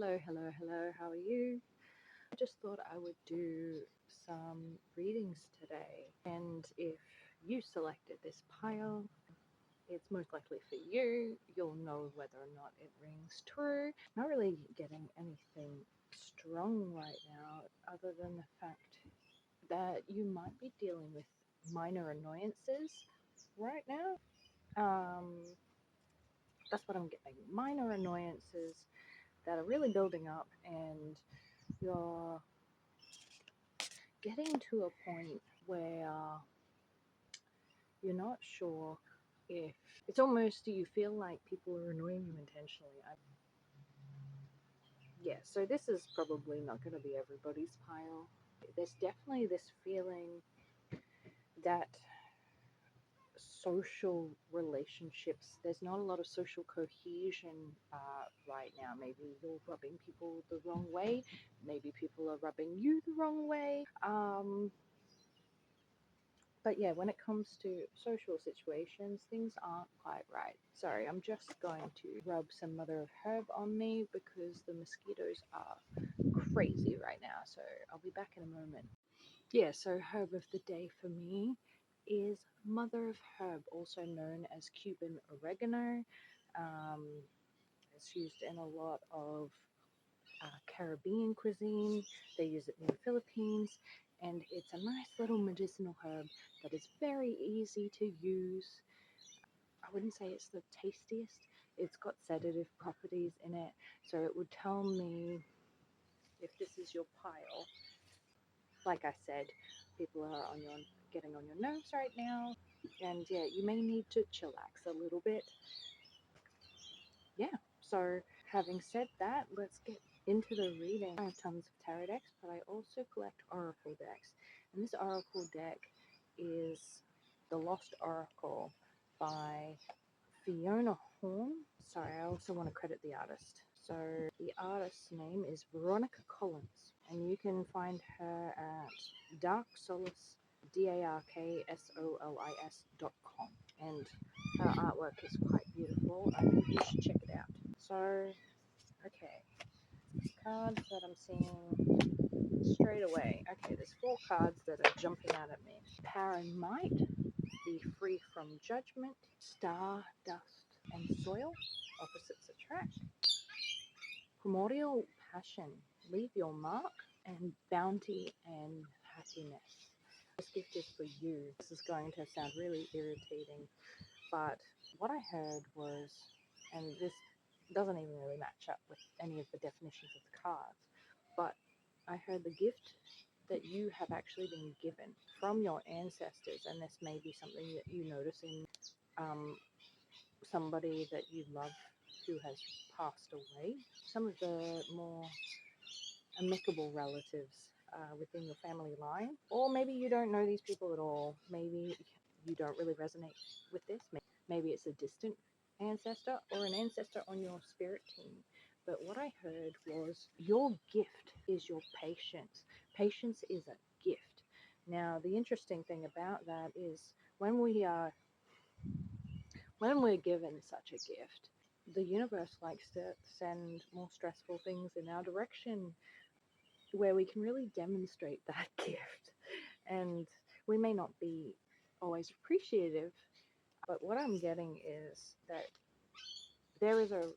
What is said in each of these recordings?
Hello. How are you? I just thought I would do some readings today. And if you selected this pile, it's most likely for you. You'll know whether or not it rings true. Not really getting anything strong right now, other than the fact that you might be dealing with minor annoyances right now. Um, that's what I'm getting. Minor annoyances that are really building up, and you're getting to a point where you're not sure if it's almost, do you feel like people are annoying you intentionally? Yeah, so this is probably not going to be everybody's pile. There's definitely this feeling that social relationships, there's not a lot of social cohesion right now. Maybe you're rubbing people the wrong way, maybe people are rubbing you the wrong way. But yeah, when it comes to social situations, things aren't quite right. Sorry, I'm just going to rub some mother of herb on me because the mosquitoes are crazy right now. So I'll be back in a moment. Yeah, so herb of the day for me is mother of herb, also known as Cuban oregano. Um, it's used in a lot of Caribbean cuisine. They use it in the Philippines, and it's a nice little medicinal herb that is very easy to use. I wouldn't say it's the tastiest. It's got sedative properties in it, so it would tell me if this is your pile. Like I said, people are on your getting on your nerves right now, and yeah, you may need to chillax a little bit. Yeah. So, having said that, let's get into the reading. I have tons of tarot decks, but I also collect oracle decks. And this oracle deck is The Lost Oracle by Fiona Horn. Sorry, I also want to credit the artist. So, the artist's name is Veronica Collins, and you can find her at Dark Solace, DARKSOLIS.com. And her artwork is quite beautiful. I think you should check it out. So, okay, cards that I'm seeing straight away. Okay, there's four cards that are jumping out at me. Power and Might, Be Free from Judgment, Star, Dust, and Soil, Opposites Attract, Primordial Passion, Leave Your Mark, and Bounty and Happiness. This gift is for you. This is going to sound really irritating, but what I heard was, and this doesn't even really match up with any of the definitions of the cards, but I heard the gift that you have actually been given from your ancestors, and this may be something that you notice in um, somebody that you love who has passed away. Some of the more amicable relatives within your family line, or maybe you don't know these people at all. Maybe you don't really resonate with this. Maybe it's a distant ancestor or an ancestor on your spirit team. But what I heard was your gift is your patience. Patience is a gift. Now, the interesting thing about that is when we are when we're given such a gift, the universe likes to send more stressful things in our direction where we can really demonstrate that gift. And we may not be always appreciative, but what I'm getting is that there is a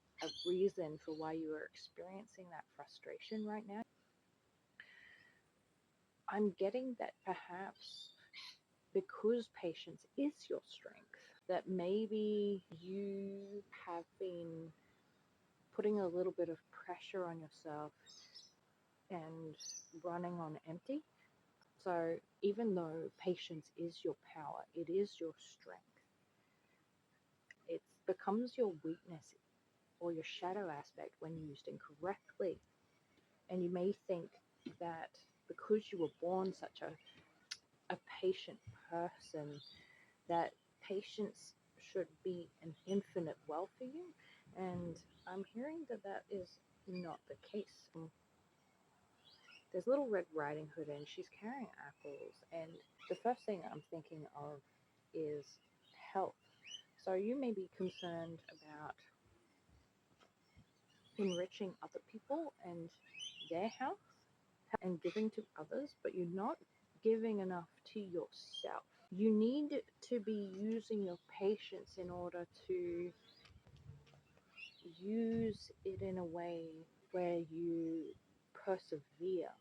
reason for why you are experiencing that frustration right now. I'm getting that perhaps because patience is your strength, that maybe you have been putting a little bit of pressure on yourself and running on empty. So even though patience is your power, it is your strength, it becomes your weakness or your shadow aspect when used incorrectly. And you may think that because you were born such a patient person, that patience should be an infinite well for you. And I'm hearing that that is not the case. There's Little Red Riding Hood, and she's carrying apples. And the first thing I'm thinking of is health. So you may be concerned about enriching other people and their health and giving to others, but you're not giving enough to yourself. You need to be using your patience in order to use it in a way where you persevere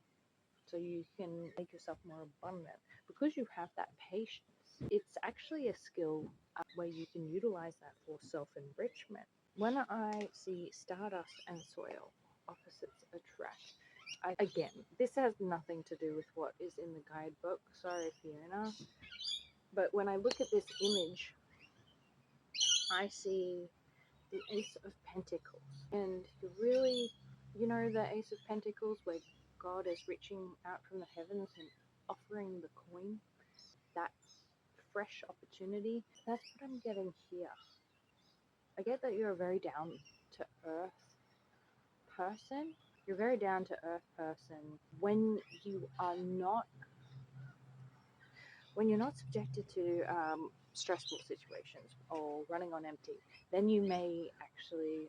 so you can make yourself more abundant because you have that patience. It's actually a skill where you can utilize that for self enrichment. When I see stardust and soil, opposites attract. Again, this has nothing to do with what is in the guidebook. Sorry, Fiona. But when I look at this image, I see the Ace of Pentacles. And really, the Ace of Pentacles where God is reaching out from the heavens and offering the coin, that fresh opportunity. That's what I'm getting here. I get that you're a very down to earth person. You're a very down to earth person when you're not subjected to stressful situations or running on empty. Then you may actually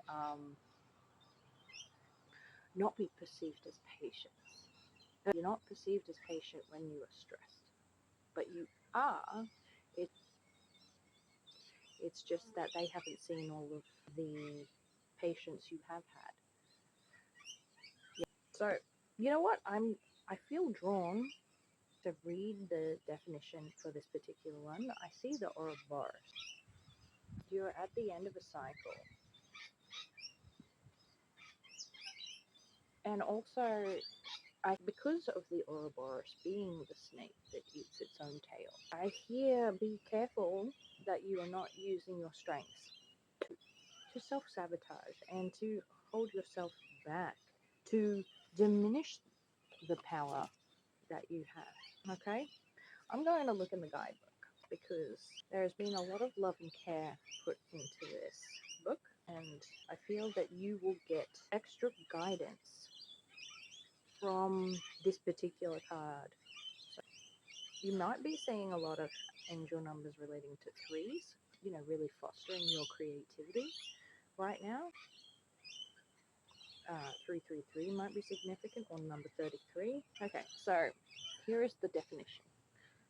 not be perceived as patient. You're not perceived as patient when you are stressed, but you are. It, it's just that they haven't seen all of the patience you have had. Yeah. So, you know what? I feel drawn to read the definition for this particular one. I see the Ouroboros. You're at the end of a cycle. And also, because of the Ouroboros being the snake that eats its own tail, I hear be careful that you are not using your strengths to self sabotage and to hold yourself back, to diminish the power that you have. Okay? I'm going to look in the guidebook because there has been a lot of love and care put into this book, and I feel that you will get extra guidance from this particular card. So you might be seeing a lot of angel numbers relating to threes, really fostering your creativity right now. 333 might be significant, or number 33. Okay, so here is the definition.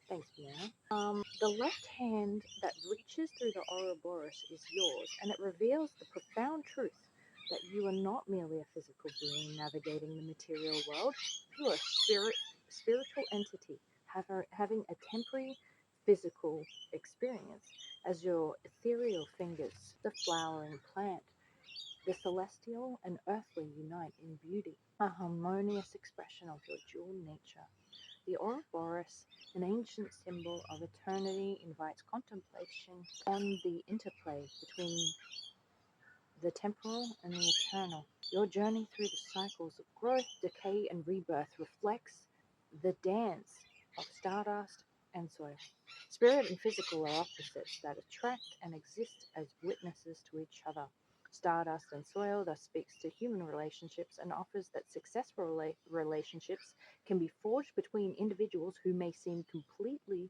Thanks, Fiona. The left hand that reaches through the Ouroboros is yours, and it reveals the profound truth that you are not merely a physical being navigating the material world. You are a spiritual entity having a temporary physical experience. As your ethereal fingers, the flowering plant, the celestial and earthly unite in beauty, a harmonious expression of your dual nature. The Ouroboros, an ancient symbol of eternity, invites contemplation on the interplay between the temporal and the eternal. Your journey through the cycles of growth, decay, and rebirth reflects the dance of stardust and soil. Spirit and physical are opposites that attract and exist as witnesses to each other. Stardust and soil thus speaks to human relationships and offers that successful relationships can be forged between individuals who may seem completely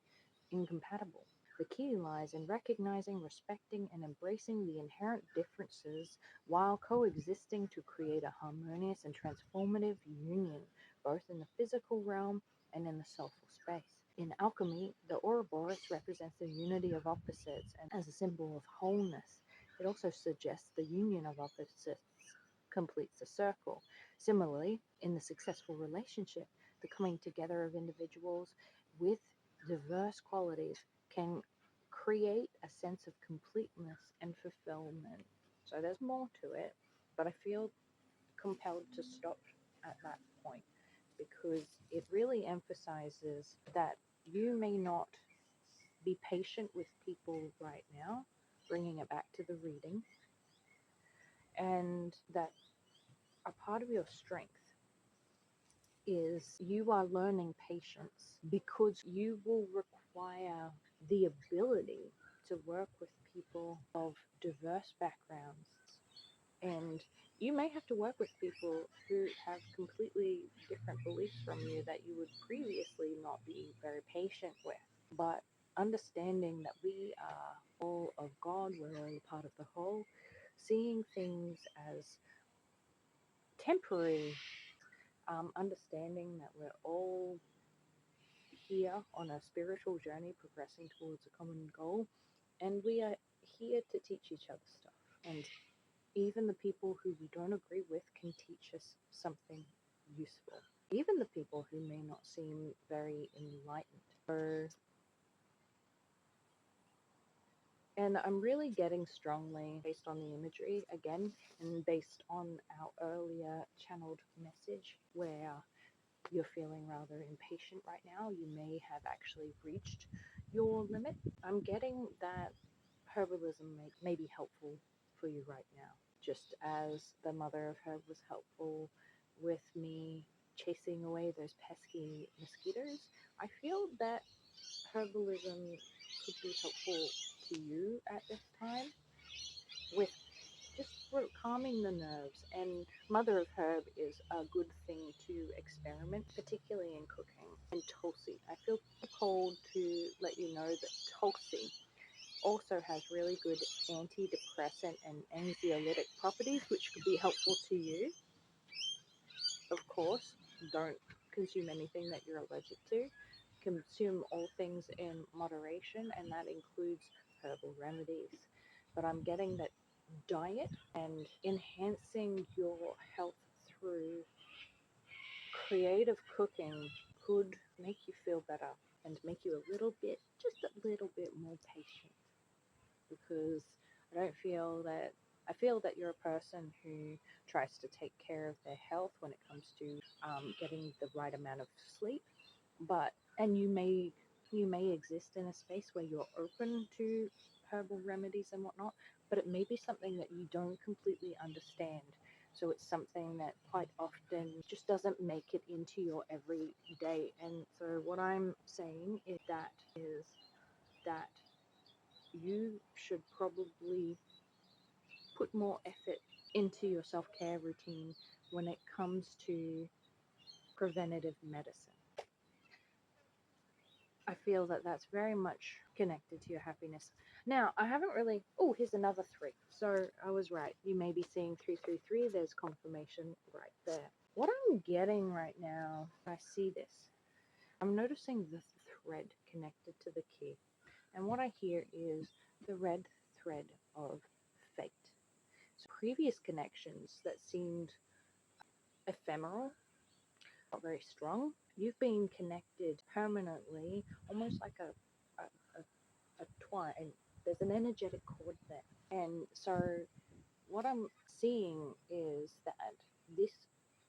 incompatible. The key lies in recognizing, respecting, and embracing the inherent differences while coexisting to create a harmonious and transformative union, both in the physical realm and in the soulful space. In alchemy, the Ouroboros represents the unity of opposites, and as a symbol of wholeness, it also suggests the union of opposites completes the circle. Similarly, in the successful relationship, the coming together of individuals with diverse qualities can create a sense of completeness and fulfillment. So there's more to it, but I feel compelled to stop at that point because it really emphasizes that you may not be patient with people right now, bringing it back to the reading, and that a part of your strength is you are learning patience because you will require the ability to work with people of diverse backgrounds. And you may have to work with people who have completely different beliefs from you that you would previously not be very patient with. But understanding that we are all of God, we're all a part of the whole, seeing things as temporary, understanding that we're all here on a spiritual journey progressing towards a common goal, and we are here to teach each other stuff. And even the people who we don't agree with can teach us something useful. Even the people who may not seem very enlightened. And I'm really getting strongly based on the imagery again, and based on our earlier channeled message where you're feeling rather impatient right now. You may have actually reached your limit. I'm getting that herbalism may be helpful for you right now, just as the mother of herb was helpful with me chasing away those pesky mosquitoes. I feel that herbalism could be helpful to you at this time with just for calming the nerves. And mother of herb is a good thing to experiment, particularly in cooking. And Tulsi, I feel called to let you know that Tulsi also has really good antidepressant and anxiolytic properties, which could be helpful to you. Of course, don't consume anything that you're allergic to. Consume all things in moderation, and that includes herbal remedies. But I'm getting that diet and enhancing your health through creative cooking could make you feel better and make you a little bit, just a little bit more patient. Because I feel that you're a person who tries to take care of their health when it comes to getting the right amount of sleep, and you may exist in a space where you're open to herbal remedies and whatnot, but it may be something that you don't completely understand. So it's something that quite often just doesn't make it into your everyday. And so what I'm saying is that you should probably put more effort into your self-care routine when it comes to preventative medicine. I feel that that's very much connected to your happiness. Now, I haven't really. Oh, here's another three. So I was right. You may be seeing 333. There's confirmation right there. What I'm getting right now, I see this. I'm noticing the thread connected to the key. And what I hear is the red thread of fate. So previous connections that seemed ephemeral, not very strong, you've been connected permanently, almost like a twine, and there's an energetic cord there. And so what I'm seeing is that this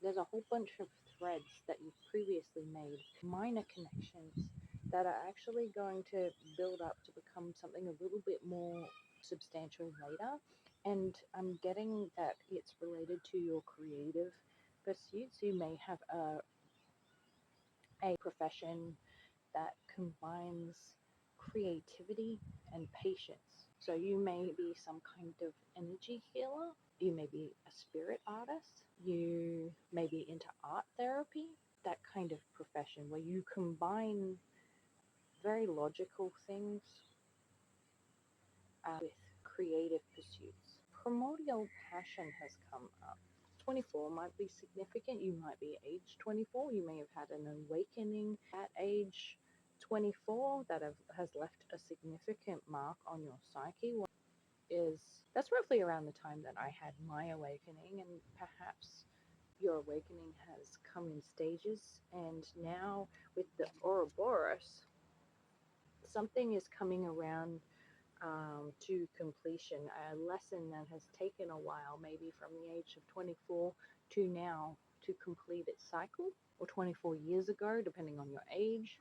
there's a whole bunch of threads that you've previously made, minor connections that are actually going to build up to become something a little bit more substantial later. And I'm getting that it's related to your creative pursuits. You may have a profession that combines creativity and patience. So you may be some kind of energy healer. You may be a spirit artist. You may be into art therapy, that kind of profession where you combine very logical things with creative pursuits. Primordial passion has come up. 24 might be significant. You might be age 24. You may have had an awakening at age 24 that has left a significant mark on your psyche. Is That's roughly around the time that I had my awakening, and perhaps your awakening has come in stages. And now with the Ouroboros, something is coming around to completion, a lesson that has taken a while, maybe from the age of 24 to now, to complete its cycle, or 24 years ago, depending on your age.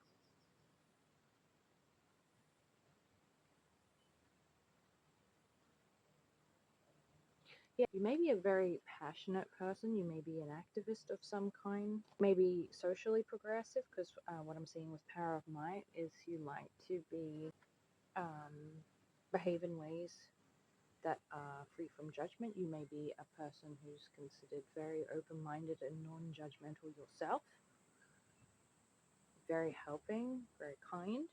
Yeah, you may be a very passionate person. You may be an activist of some kind, maybe socially progressive, because what I'm seeing with Power of Might is you like to be um, behave in ways that are free from judgment. You may be a person who's considered very open minded and non judgmental yourself, very helping, very kind.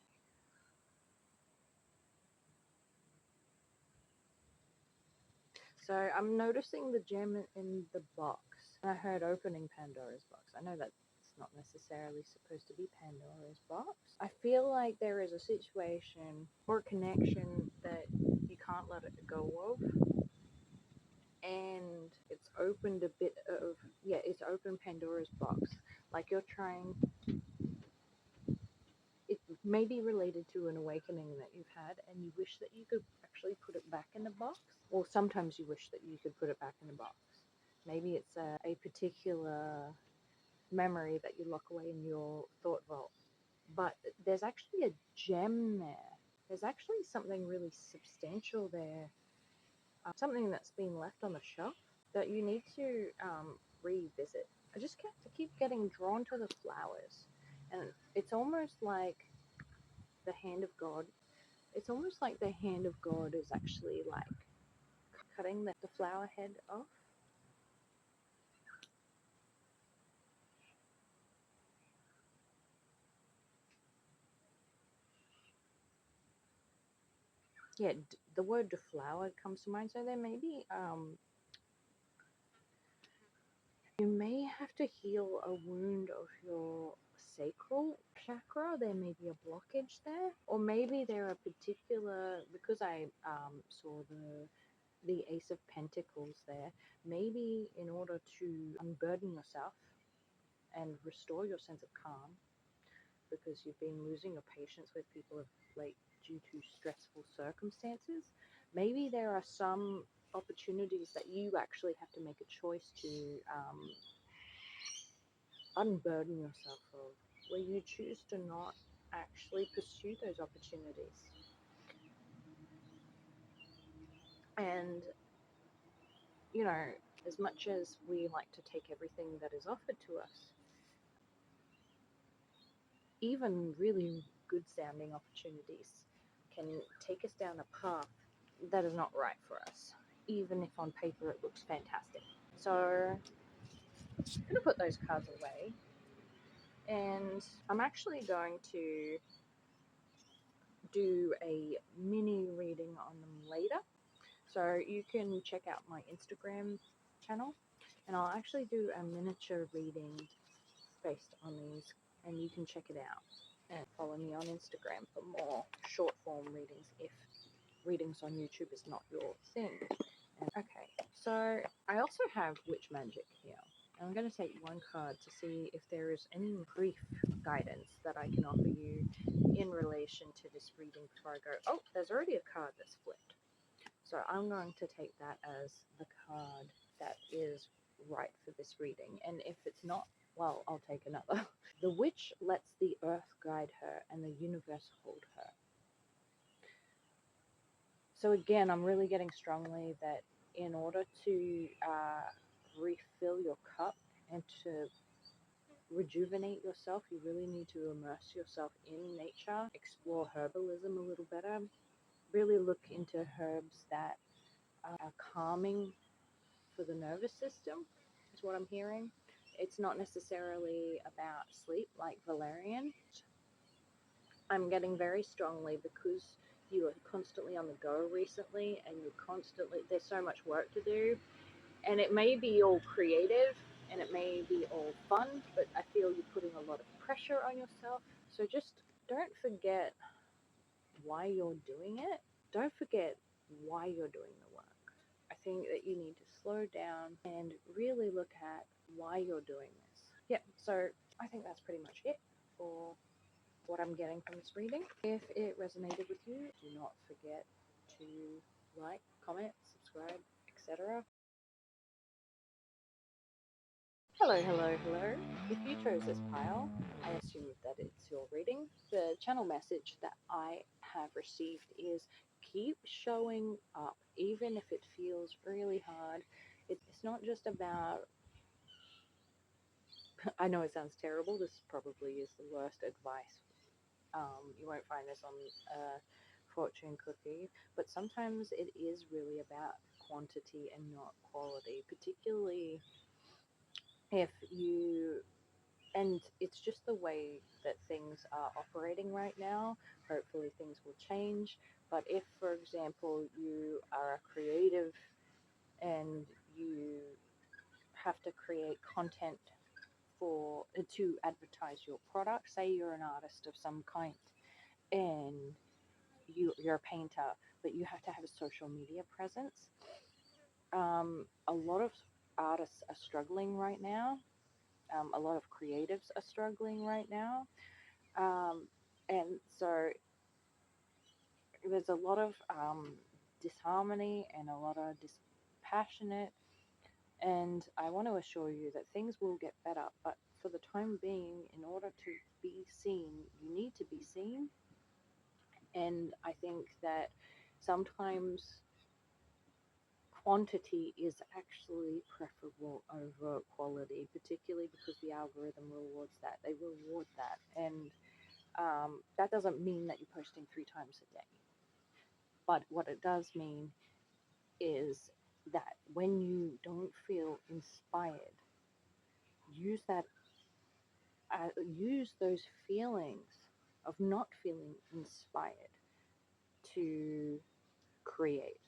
So I'm noticing the gem in the box. And I heard opening Pandora's box. I know that it's not necessarily supposed to be Pandora's box. I feel like there is a situation or a connection that you can't let it go of. And it's opened a bit of, yeah, it's opened Pandora's box. Like you're trying, it may be related to an awakening that you've had, and you wish that you could actually put it back in the box. Or sometimes you wish that you could put it back in the box. Maybe it's a particular memory that you lock away in your thought vault. But there's actually a gem there. There's actually something really substantial there, something that's been left on the shelf that you need to revisit. I just keep getting drawn to the flowers, and it's almost like the hand of God. It's almost like the hand of God is actually like cutting the flower head off. Yeah, the word deflowered comes to mind. So there may be you may have to heal a wound of your sacral chakra. There may be a blockage there, or maybe there are particular, because I saw the Ace of Pentacles there. Maybe in order to unburden yourself and restore your sense of calm, because you've been losing your patience with people of late due to stressful circumstances. Maybe there are some opportunities that you actually have to make a choice to unburden yourself of, where you choose to not actually pursue those opportunities. And, you know, as much as we like to take everything that is offered to us, even really good sounding opportunities can take us down a path that is not right for us, even if on paper it looks fantastic. So I'm going to put those cards away, and I'm actually going to do a mini reading on them later. So you can check out my Instagram channel, and I'll actually do a miniature reading based on these, and you can check it out. And follow me on Instagram for more short form readings if readings on YouTube is not your thing. And, okay, so I also have Witch Magic here. I'm going to take one card to see if there is any brief guidance that I can offer you in relation to this reading before I go. Oh, there's already a card that's flipped. So I'm going to take that as the card that is right for this reading. And if it's not, well, I'll take another. The witch lets the earth guide her and the universe hold her. So again, I'm really getting strongly that in order to refill your cup and to rejuvenate yourself, you really need to immerse yourself in nature, explore herbalism a little better, really look into herbs that are calming for the nervous system, is what I'm hearing. It's not necessarily about sleep like valerian. I'm getting very strongly, because you are constantly on the go recently, and you're constantly, there's so much work to do, and it may be all creative and it may be all fun, but I feel you're putting a lot of pressure on yourself. So just don't forget why you're doing it. Don't forget why you're doing the work. I think that you need to slow down and really look at why you're doing this. Yeah, so I think that's pretty much it for what I'm getting from this reading. If it resonated with you, do not forget to like, comment, subscribe, etc. Hello, hello, hello. If you chose this pile, I assume that it's your reading. The channel message that I have received is keep showing up, even if it feels really hard. It's not just about, I know it sounds terrible, this probably is the worst advice. You won't find this on fortune cookie, but sometimes it is really about quantity and not quality, particularly if you, and it's just the way that things are operating right now. Hopefully things will change, but if, for example, you are a creative and you have to create content for to advertise your product. Say you're an artist of some kind and you're a painter, but you have to have a social media presence. A lot of artists are struggling right now. A lot of creatives are struggling right now. Um, and so there's a lot of disharmony and a lot of dispassionate. And I want to assure you that things will get better. But for the time being, in order to be seen, you need to be seen. And I think that sometimes quantity is actually preferable over quality, particularly because the algorithm rewards that. They reward that. And that doesn't mean that you're posting 3 times a day. But what it does mean is that when you don't feel inspired, use that, use those feelings of not feeling inspired to create.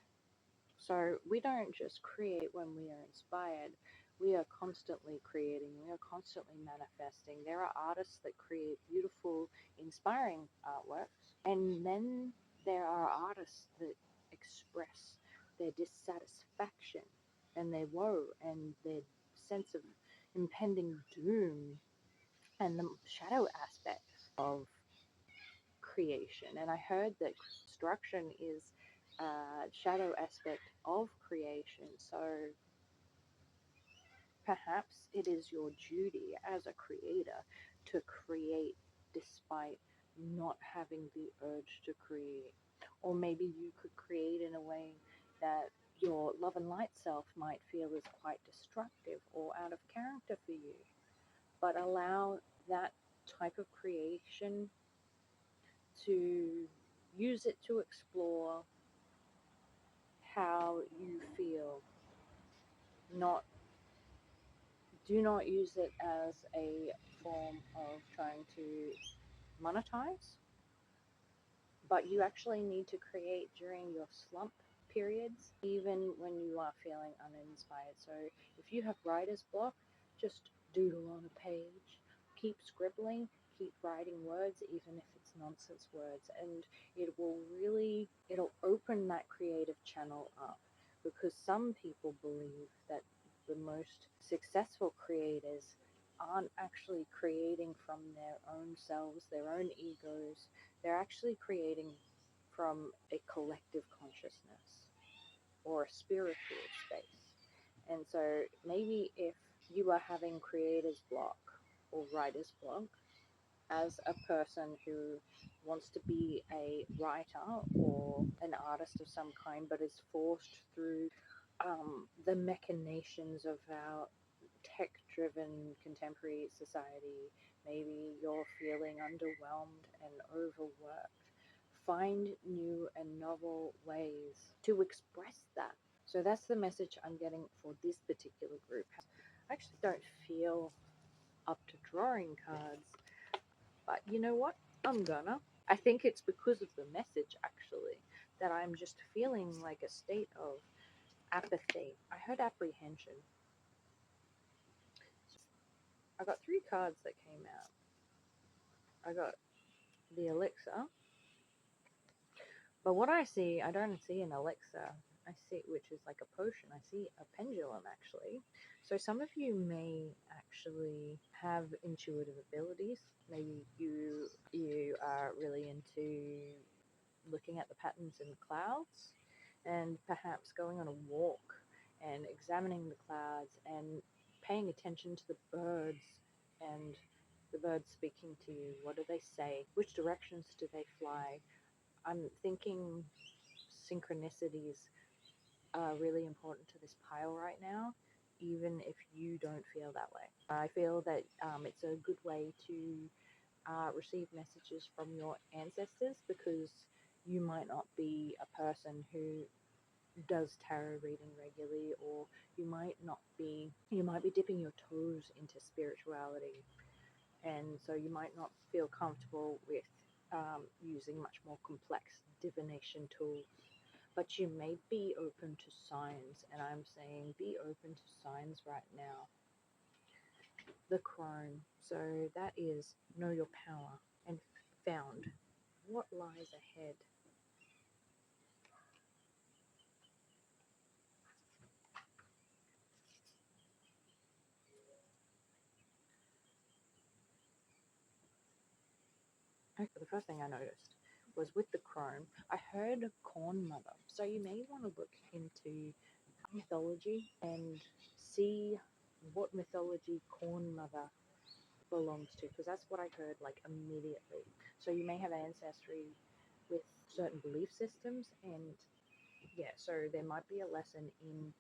So we don't just create when we are inspired. We are constantly creating. We are constantly manifesting. There are artists that create beautiful, inspiring artworks, and then there are artists that express their dissatisfaction and their woe and their sense of impending doom and the shadow aspects of creation. And I heard that construction is a shadow aspect of creation. So perhaps it is your duty as a creator to create despite not having the urge to create. Or maybe you could create in a way that your love and light self might feel is quite destructive or out of character for you. But allow that type of creation to use it to explore how you feel. Not Do not use it as a form of trying to monetize, but you actually need to create during your slump periods, even when you are feeling uninspired. So if you have writer's block, just doodle on a page, keep scribbling, keep writing words, even if it's nonsense words, and it'll open that creative channel up, because some people believe that the most successful creators aren't actually creating from their own selves, their own egos. They're actually creating from a collective consciousness or a spiritual space. And so maybe if you are having creator's block or writer's block as a person who wants to be a writer or an artist of some kind, but is forced through the machinations of our tech driven contemporary society, maybe you're feeling underwhelmed and overworked. Find new and novel ways to express that. So that's the message I'm getting for this particular group. I actually don't feel up to drawing cards, but you know what? I'm gonna. I think it's because of the message actually that I'm just feeling like a state of apathy. I heard apprehension. I got 3 cards that came out. I got the elixir, but what I see, I don't see an elixir. I see, which is like a potion. I see a pendulum actually. So some of you may actually have intuitive abilities. Maybe you are really into looking at the patterns in the clouds, and perhaps going on a walk and examining the clouds and paying attention to the birds and the birds speaking to you. What do they say? Which directions do they fly? I'm thinking synchronicities are really important to this pile right now, even if you don't feel that way. I feel that it's a good way to receive messages from your ancestors, because you might not be a person who does tarot reading regularly, or you might be dipping your toes into spirituality, and so you might not feel comfortable with using much more complex divination tools. but you may be open to signs, and I'm saying be open to signs right now. The crone, so that is know your power and found what lies ahead. Okay, the first thing I noticed was with the crone, I heard corn mother, so you may want to look into mythology and see what mythology corn mother belongs to, because that's what I heard like immediately. So you may have ancestry with certain belief systems, and yeah, so there might be a lesson in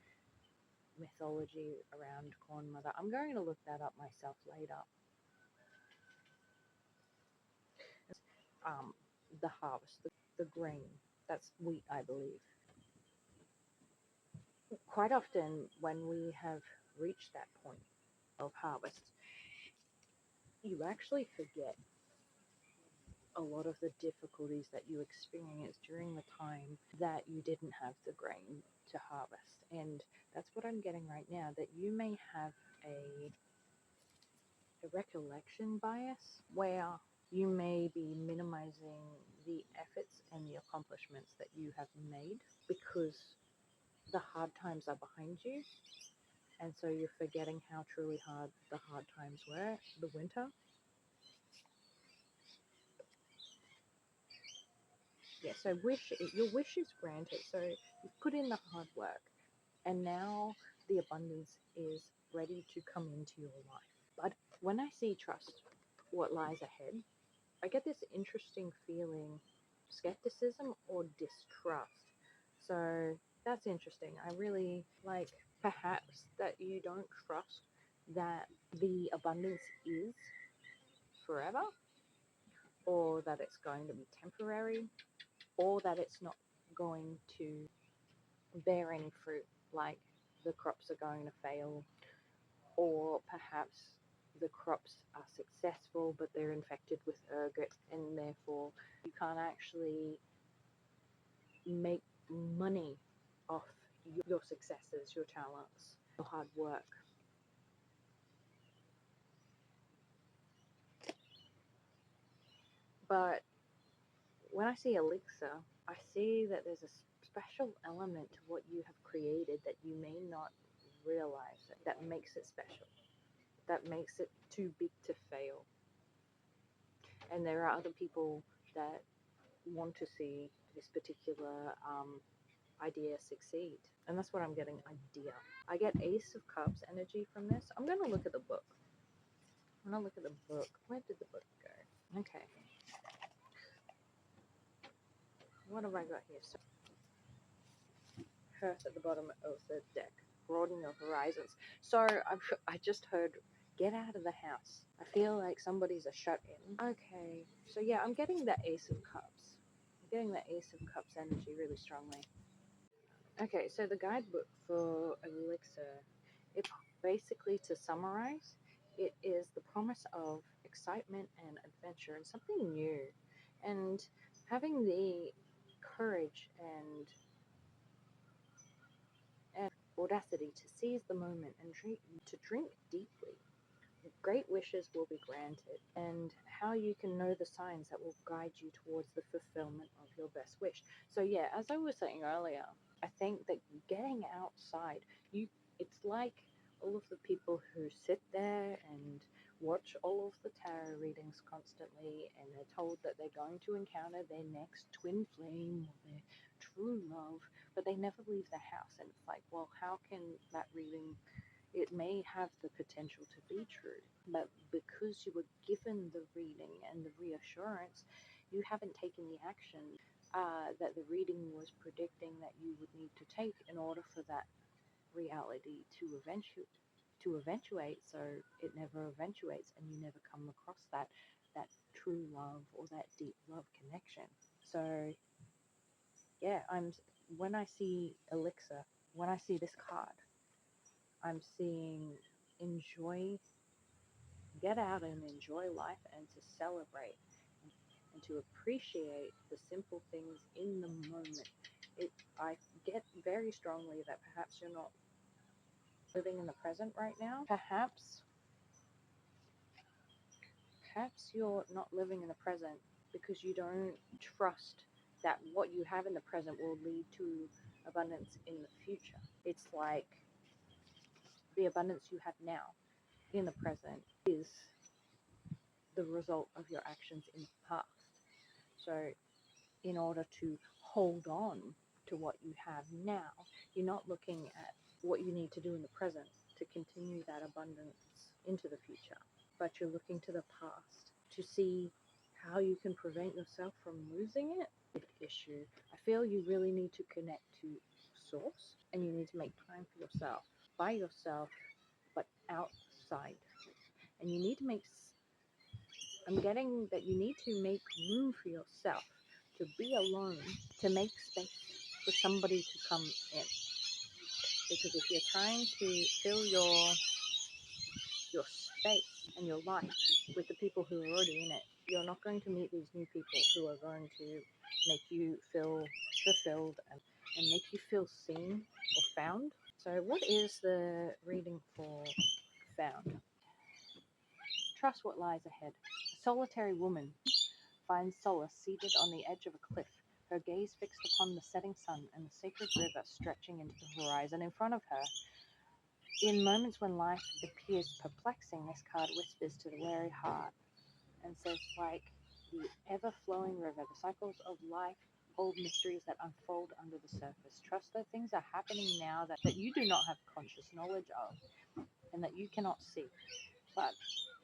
mythology around corn mother. I'm going to look that up myself later. Um, the harvest, the grain, that's wheat, I believe. Quite often, when we have reached that point of harvest, you actually forget a lot of the difficulties that you experienced during the time that you didn't have the grain to harvest. And that's what I'm getting right now, that you may have a recollection bias where you may be minimizing the efforts and the accomplishments that you have made because the hard times are behind you. And so you're forgetting how truly hard the hard times were, the winter. Yeah, so your wish is granted. So you've put in the hard work, and now the abundance is ready to come into your life. But when I see trust, what lies ahead, I get this interesting feeling, skepticism or distrust. So that's interesting. I really like perhaps that you don't trust that the abundance is forever, or that it's going to be temporary, or that it's not going to bear any fruit, like the crops are going to fail, or perhaps the crops are successful but they're infected with ergot, and therefore you can't actually make money off your successes, your talents, your hard work. But when I see elixir, I see that there's a special element to what you have created that you may not realize that makes it special, that makes it too big to fail. And there are other people that want to see this particular idea succeed. And that's what I'm getting, idea. I get Ace of Cups energy from this. I'm going to look at the book. I'm going to look at the book. Where did the book go? Okay. What have I got here? So, Hearth at the bottom of the deck. Broaden your horizons. So I just heard, get out of the house. I feel like somebody's a shut in. Okay. So yeah, I'm getting the Ace of Cups. I'm getting the Ace of Cups energy really strongly. Okay, so the guidebook for Elixir, it basically, to summarize, it is the promise of excitement and adventure and something new, and having the courage and audacity to seize the moment and drink deeply. Great wishes will be granted, and how you can know the signs that will guide you towards the fulfillment of your best wish. So yeah, as I was saying earlier, I think that getting outside, you it's like all of the people who sit there and watch all of the tarot readings constantly, and they're told that they're going to encounter their next twin flame or their true love, but they never leave the house. And it's like, well, how can that reading, it may have the potential to be true, but because you were given the reading and the reassurance, you haven't taken the action that the reading was predicting that you would need to take in order for that reality to eventuate. So it never eventuates, and you never come across that true love or that deep love connection. So yeah, when I see Elixir, when I see this card, I'm seeing enjoy, get out and enjoy life, and to celebrate and to appreciate the simple things in the moment. It, I get very strongly that perhaps you're not living in the present right now. Perhaps you're not living in the present because you don't trust that what you have in the present will lead to abundance in the future. It's like the abundance you have now in the present is the result of your actions in the past. So in order to hold on to what you have now, you're not looking at what you need to do in the present to continue that abundance into the future, but you're looking to the past to see how you can prevent yourself from losing it. Big issue. I feel you really need to connect to source, and you need to make time for yourself, by yourself, but outside. And you need to I'm getting that you need to make room for yourself to be alone, to make space for somebody to come in. Because if you're trying to fill your space and your life with the people who are already in it, you're not going to meet these new people who are going to make you feel fulfilled and make you feel seen or found. So what is the reading for found? Trust what lies ahead. A solitary woman finds solace seated on the edge of a cliff, her gaze fixed upon the setting sun and the sacred river stretching into the horizon in front of her. In moments when life appears perplexing, this card whispers to the weary heart and says, like the ever-flowing river, the cycles of life hold mysteries that unfold under the surface. Trust that things are happening now that you do not have conscious knowledge of and that you cannot see, but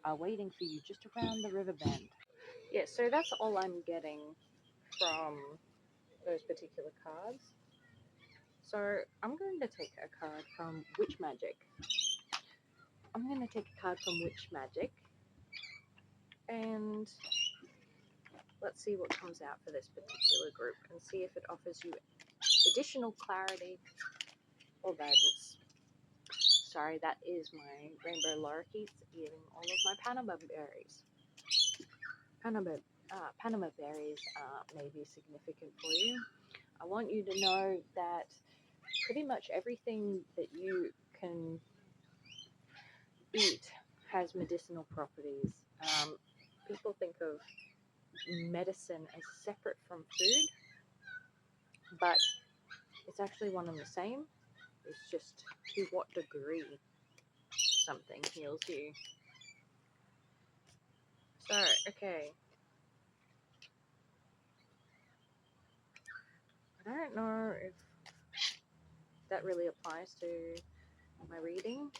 are waiting for you just around the river bend. Yeah, so that's all I'm getting from those particular cards. So I'm going to take a card from Witch Magic. And let's see what comes out for this particular group and see if it offers you additional clarity or guidance. Sorry, that is my rainbow lorikeets eating all of my Panama berries. Panama berries may be significant for you. I want you to know that pretty much everything that you can eat has medicinal properties. People think of medicine as separate from food, but it's actually one and the same. It's just to what degree something heals you. So, okay. I don't know if that really applies to my reading,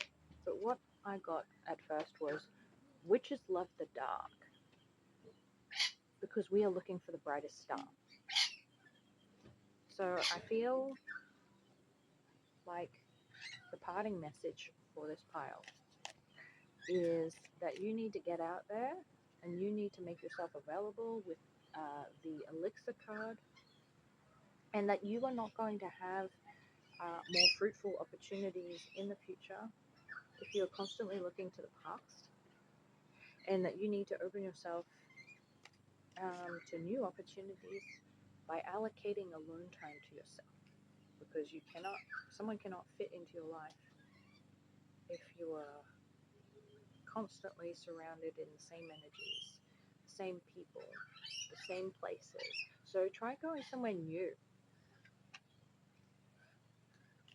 but what I got at first was witches love the dark because we are looking for the brightest star. So I feel like the parting message for this pile is that you need to get out there and you need to make yourself available with the elixir card, and that you are not going to have more fruitful opportunities in the future if you're constantly looking to the past, and that you need to open yourself to new opportunities by allocating alone time to yourself, because someone cannot fit into your life if you are constantly surrounded in the same energies, the same people, the same places. So try going somewhere new,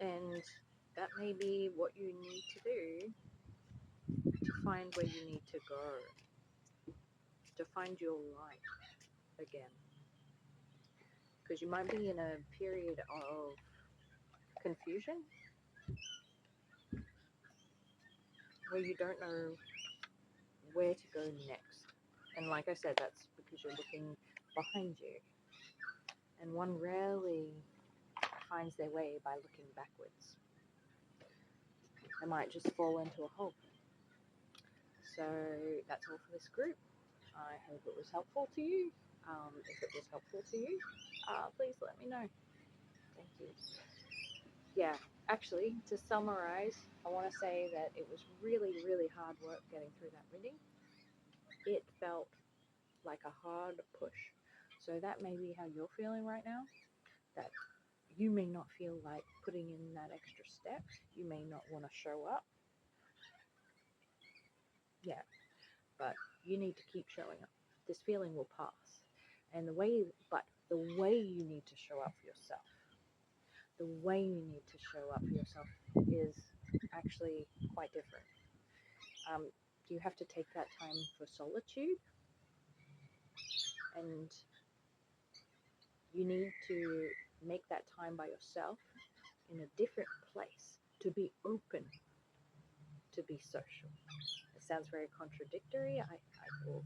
and that may be what you need to do to find where you need to go, to find your life again. Because you might be in a period of confusion where you don't know where to go next. And like I said, that's because you're looking behind you. And one rarely finds their way by looking backwards. They might just fall into a hole. So that's all for this group. I hope it was helpful to you. If it was helpful to you, please let me know. Thank you. Yeah, actually, to summarize, I want to say that it was really, really hard work getting through that reading. It felt like a hard push. So that may be how you're feeling right now, that you may not feel like putting in that extra step. You may not want to show up. Yeah, but you need to keep showing up. This feeling will pass. And the way you need to show up for yourself, the way you need to show up for yourself is actually quite different. You have to take that time for solitude, and you need to make that time by yourself in a different place to be open to be social. It sounds very contradictory, or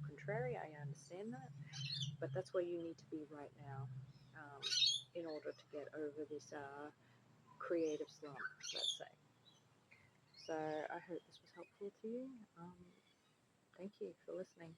contrary, I understand that, but that's where you need to be right now, in order to get over this creative slump, let's say. So I hope this was helpful to you. Thank you for listening.